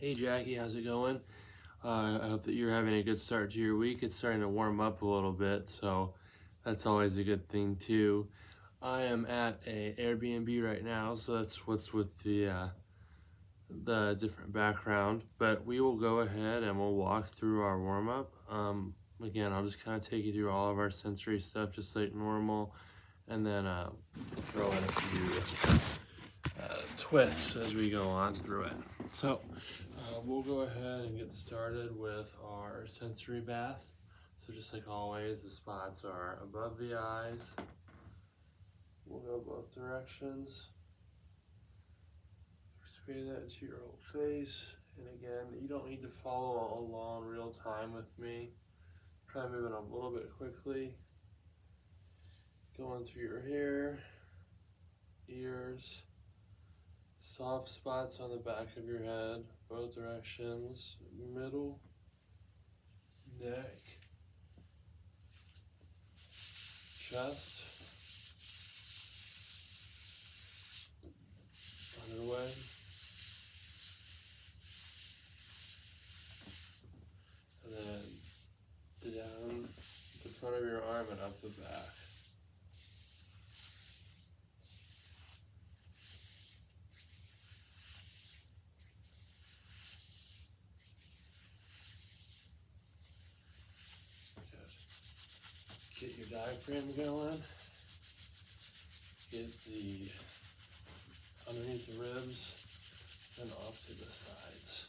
Hey Jackie, how's it going? I hope that you're having a good start to your week. It's starting to warm up a little bit, so that's always a good thing too. I am at a Airbnb right now, so that's what's with the different background. But we will go ahead and we'll walk through our warm up. Again, I'll just kind of take you through all of our sensory stuff, just like normal, and then throw in a few twists as we go on through it. So we'll go ahead and get started with our sensory bath. So just like always, the spots are above the eyes. We'll go both directions. Spray that into your whole face. And again, you don't need to follow along real time with me. Try moving a little bit quickly. Going through your hair, ears, soft spots on the back of your head, both directions, middle, neck, chest, underway, and then down the front of your arm and up the back. Good. Get your diaphragm going. Get the underneath the ribs and off to the sides.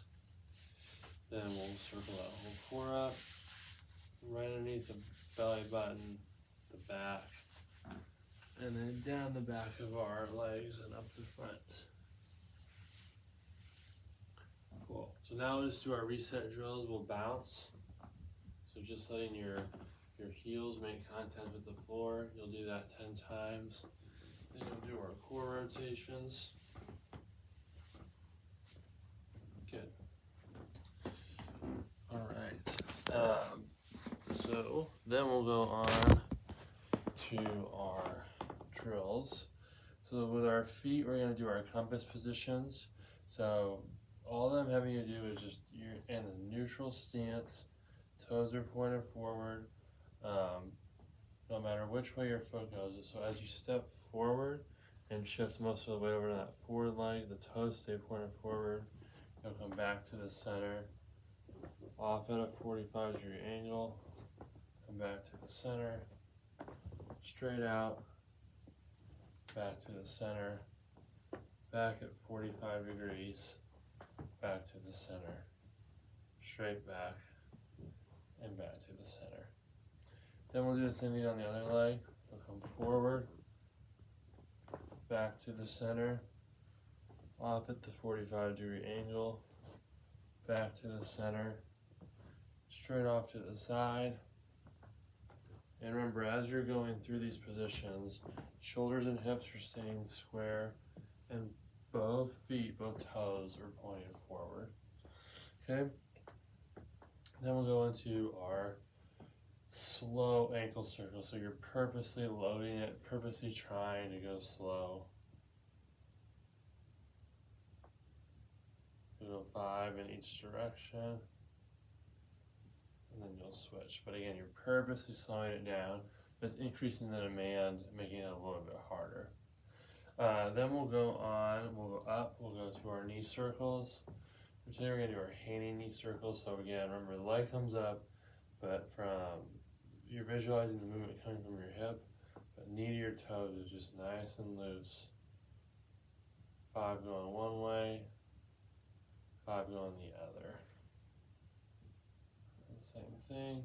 Then we'll circle that whole core up, right underneath the belly button, the back, and then down the back of our legs and up the front. Cool. So now we'll just do our reset drills. We'll bounce. So just letting your heels make contact with the floor. You'll do that 10 times. Then you'll do our core rotations. Good. All right. So then we'll go on to our drills. So with our feet, we're going to do our compass positions. So all I'm having you do is just you're in a neutral stance, toes are pointed forward, no matter which way your foot goes. So as you step forward and shift most of the way over to that forward leg, the toes stay pointed forward. You'll come back to the center, off at a 45-degree angle, come back to the center, straight out, back to the center, back at 45 degrees, back to the center, straight back, and back to the center. Then we'll do the same thing on the other leg. We'll come forward, back to the center, off at the 45-degree angle, back to the center, straight off to the side. And remember, as you're going through these positions, shoulders and hips are staying square, and both feet, both toes are pointing forward. Okay? Then we'll go into our slow ankle circle. So you're purposely loading it, purposely trying to go slow. You'll go 5 in each direction, and then you'll switch. But again, you're purposely slowing it down. It's increasing the demand, making it a little bit harder. Then we'll go up, we'll go to our knee circles. Today we're going to do our hanging knee circles. So again, remember the leg comes up, but you're visualizing the movement coming from your hip, but knee to your toes is just nice and loose. 5 going one way, 5 going the other. And same thing.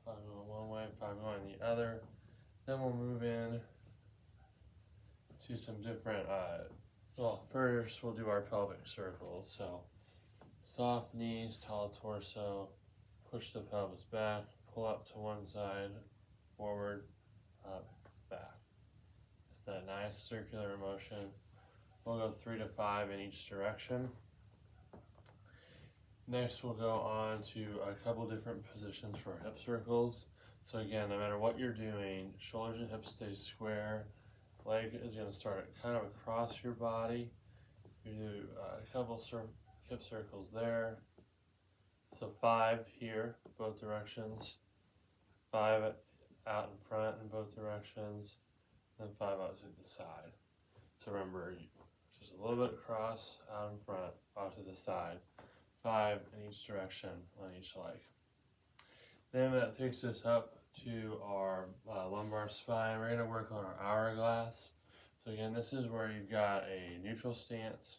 5 going one way, 5 going the other. Then we'll move in to some different, first we'll do our pelvic circles. So soft knees, tall torso, push the pelvis back, pull up to one side, forward, up, back. It's that nice circular motion. We'll go 3 to 5 in each direction. Next, we'll go on to a couple different positions for hip circles. So again, no matter what you're doing, shoulders and hips stay square. Leg is going to start kind of across your body, You do a couple hip circles there. So 5 here, both directions. 5 out in front in both directions. And 5 out to the side. So remember, just a little bit across, out in front, out to the side. 5 in each direction on each leg. Then that takes us up to our lumbar spine. We're going to work on our hourglass. So again, this is where you've got a neutral stance.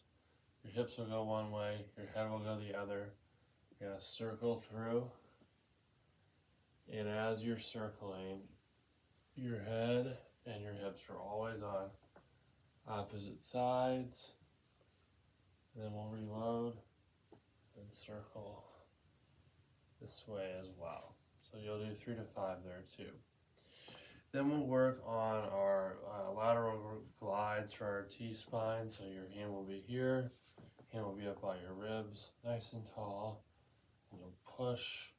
Your hips will go one way, your head will go the other. You're going to circle through. And as you're circling, your head and your hips are always on opposite sides. And then we'll reload and circle this way as well. So you'll do 3 to 5 there too. Then we'll work on our lateral glides for our T-spine. So your hand will be here, hand will be up by your ribs, nice and tall. And you'll push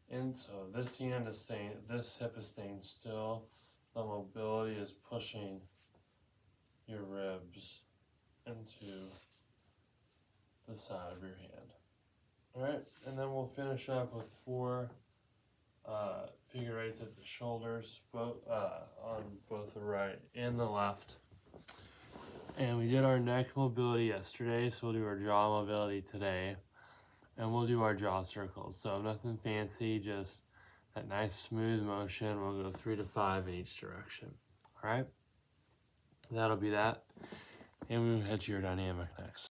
in. So this hand is staying, this hip is staying still. The mobility is pushing your ribs into the side of your hand. All right, and then we'll finish up with 4 figure eights at the shoulders, both on both the right and the left. And we did our neck mobility yesterday, so we'll do our jaw mobility today. And we'll do our jaw circles. So nothing fancy, just that nice smooth motion. We'll go 3 to 5 in each direction. All right, that'll be that. And we'll head to your dynamic next.